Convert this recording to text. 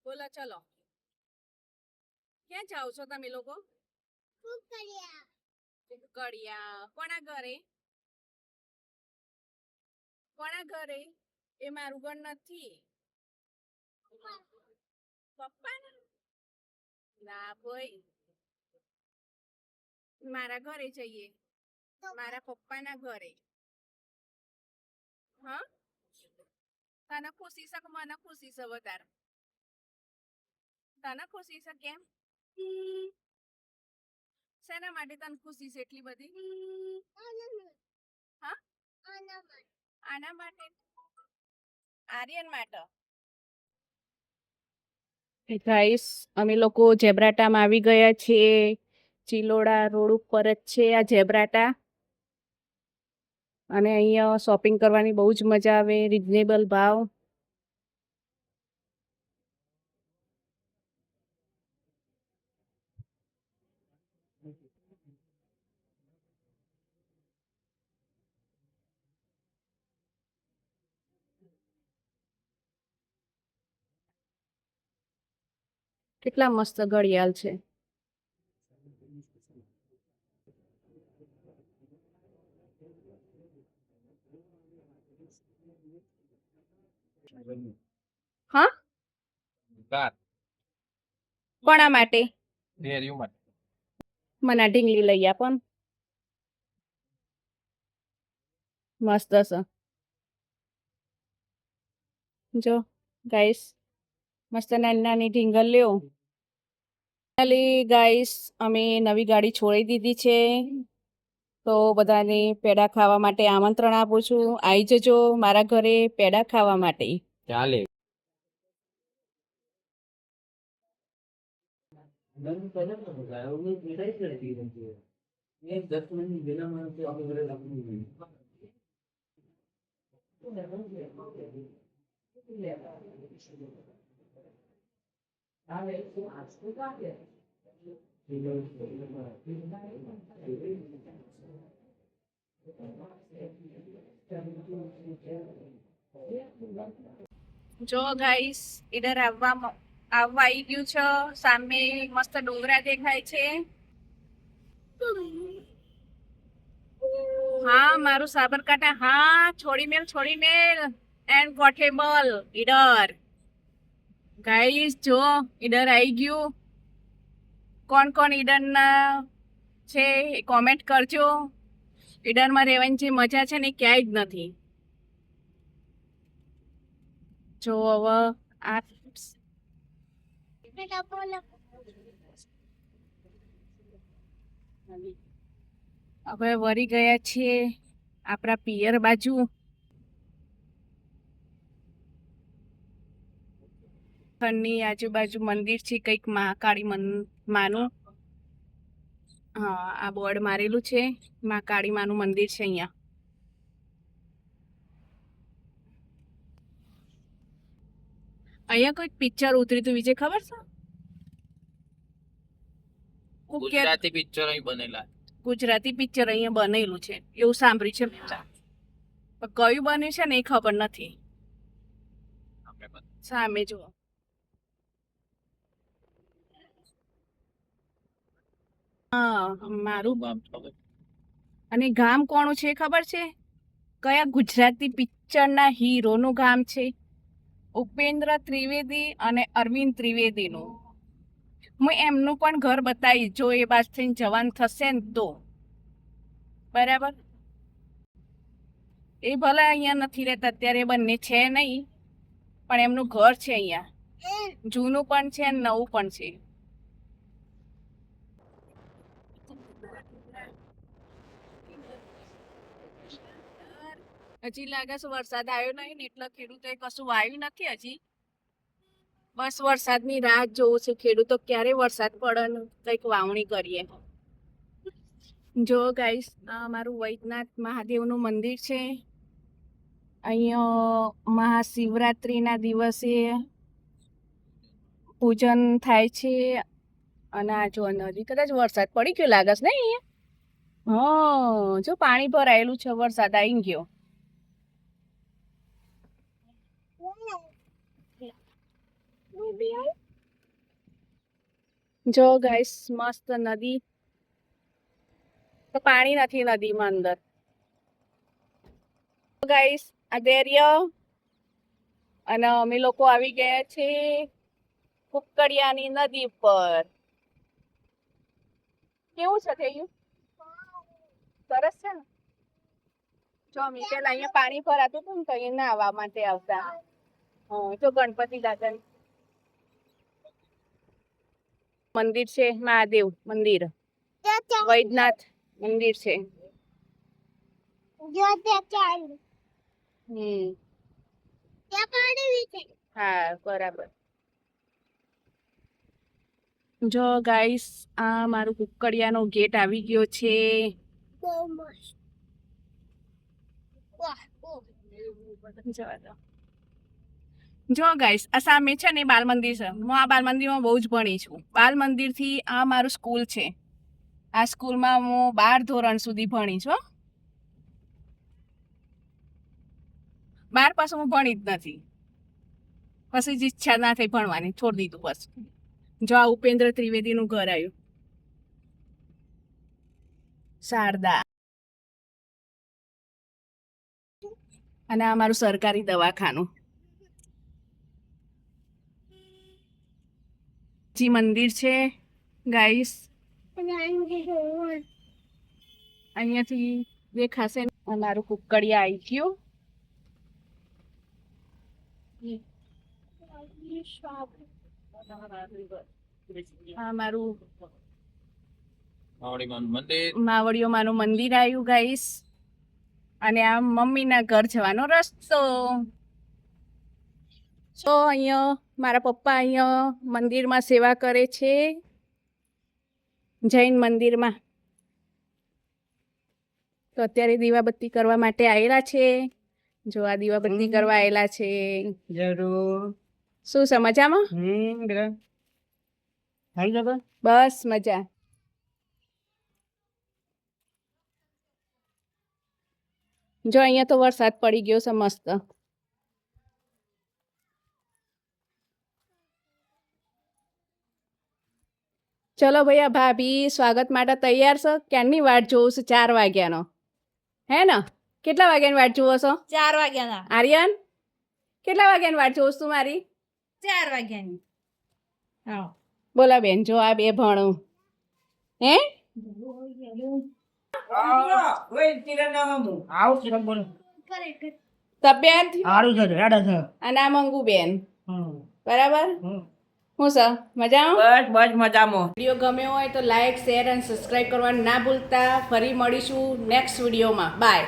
બોલો ચલો. ક્યાં જાઓ છો તમે લોકો? કડિયા. કોના ઘરે? કોના ઘરે? એ મારું ઘર નથી. પપ્પા ના ભાઈ, મારા ઘરે જઈએ. મારા પપ્પાના ઘરે. હા, તને ખુશી છે કે મને ખુશી છે વધારે? તને ખુશી છે કેમ? શેના માટે તને ખુશી છે એટલી બધી? હા, આના માટે. આર્યન માટે. ગાઈસ, અમે લોકો ઝેબ્રાટામાં આવી ગયા છીએ. ચિલોડા રોડ ઉપર જ છે આ ઝેબ્રાટા. અને અહીંયા શોપિંગ કરવાની બહુ જ મજા આવે, રીઝનેબલ ભાવ. કેટલા મસ્ત ઘડિયાળ છે. હા, કોના માટે? મને ઢીંગલી લઈ આપો ને. મસ્ત છે. જો ગાઈસ, મસ્ત નાની નાની ઢીંગલ લ્યો. ગાઈસ, અમે નવી ગાડી છોડી દીધી છે. તો બધાને પેડા ખાવા માટે આમંત્રણ આપું છું. આવી જજો મારા ઘરે પેડા ખાવા માટે. ચાલે. જો ગાઈસ, ઇધર આવવા આવી ગયું છે. સામે મસ્ત ડોંગરા દેખાય છે. હા, મારું સાબરકાંઠા. હા, છોડી મેલ એન્ડ ગોઠેબલ ઇધર. ગાઈસ જો ઇધર આવી ગયું. કોણ ઈડર ના છે કોમેન્ટ કરજો. ઈડરમાં રહેવાની જે મજા છે ને ક્યાંય જ નથી. જો હવે આ હવે વળી ગયા છીએ આપણા પિયર બાજુ. ઘરની આજુબાજુ મંદિર છે કંઈક મહાકાળી માનું. હા, આ બોર્ડ મારેલું છે. મહાકાળી માનું મંદિર છે અહીંયા. અહીંયા કોઈક પિક્ચર ઉતર્યું હતું, વિજય ખબર છે? ગુજરાતી પિક્ચર અહીં બનેલા. ગુજરાતી પિક્ચર અહીંયા બનેલું છે એવું સાંભળ્યું છે. પણ કયું બન્યું છે ને એ ખબર નથી. સામે જુઓ. હા, મારું અને ગામ કોનું છે ખબર છે? કયા ગુજરાતી પિક્ચરના હીરોનું ગામ છે? ઉપેન્દ્ર ત્રિવેદી અને અરવિંદ ત્રિવેદીનું. હું એમનું પણ ઘર બતાવીશ જો એ બાજુથી જવાન થશે ને તો. બરાબર. એ ભલે અહીંયા નથી રહેતા અત્યારે, બંને છે નહીં, પણ એમનું ઘર છે અહીંયા. જૂનું પણ છે અને નવું પણ છે. હજી લાગે છે વરસાદ આવ્યો નહીં ને એટલે ખેડૂતોએ કશું વાવ્યું નથી હજી. બસ વરસાદની રાહ જોવું છે ખેડૂતો, ક્યારે વરસાદ પડે ને કંઈક વાવણી કરીએ. જો ગાઈસ, અમારું વૈદ્યનાથ મહાદેવનું મંદિર છે. અહીંયા મહાશિવરાત્રિના દિવસે પૂજન થાય છે. અને આ જો નદી કદાચ વરસાદ પડી ગયો લાગે છે ને અહીંયા. હા, જો પાણી ભરાયેલું છે, વરસાદ આવી ગયો. જો ગાઈસ મસ્ત નદી, તો પાણી નથી નદીમાં અંદર. ગાઈસ આ દરિયો, અને અમે લોકો આવી ગયા છે કુકડિયાની નદી પર. કેવું છે થયું? સરસ છે ને? જો અમે પેલા અહીંયા પાણી ભરાતું હતું ને તો અહીંયા નાહવા માટે આવતા. જો ગણપતિ દાદા મંદિર છે, મહાદેવ મંદિર, વૈદ્યનાથ મંદિર છે. હા બરાબર. જો ગાઈસ આ મારું કુકડિયાનો ગેટ આવી ગયો છે. જો ગાઈસ આ સામે છે ને બાલ મંદિર છે. હું આ બાલ મંદિરમાં બહુ જ ભણી છું. બાલ મંદિર થી આ મારું સ્કૂલ છે. આ સ્કૂલમાં હું 12 ધોરણ સુધી ભણી છું. 12 પાછું હું ભણી જ નથી. પછી જ ઈચ્છા ના થઈ ભણવાની, છોડી દીધું બસ. જો આ ઉપેન્દ્ર ત્રિવેદીનું ઘર આવ્યું, શારદા. અને આ મારું સરકારી દવાખાનું. જી મંદિર છે ગાઈસ, અહીંયાથી દેખાશે. મારું કુકડિયા આવી ગયું. આ મારું માવડીઓ માનું મંદિર આવ્યું ગાઈસ. અને આ મમ્મીના ઘર જવાનો રસ્તો. તો અહીંયા મારા પપ્પા અહીંયા મંદિરમાં સેવા કરે છે, જૈન મંદિરમાં. તો અત્યારે દીવાબત્તી કરવા માટે આવેલા છે. જો આ દીવાબત્તી કરવા આવેલા છે. જરૂર. શું છે, મજામાં? બસ મજા. જો અહીંયા તો વરસાદ પડી ગયો છે મસ્ત. ચલો ભૈયા ભાભી સ્વાગત માટે તૈયાર છો? ક્યારની વાટ જોઉં છું, 4 વાગ્યાનો. હે ને? કેટલા વાગ્યાની વાટ જોવો છો? 4 વાગ્યાના. આર્યન કેટલા વાગ્યાની વાટ જોઉં છું મારી? 4 વાગ્યાની. હા બોલા બેન, જો આ બે ભણું. હે તબિયત અને આ મંગુ બેન બરાબર. હું સર મજામાં? બસ મજામાં. વિડીયો ગમ્યો હોય તો લાઈક, શેર અને સબસ્ક્રાઇબ કરવાનું ના ભૂલતા. ફરી મળીશું નેક્સ્ટ વિડીયોમાં. બાય.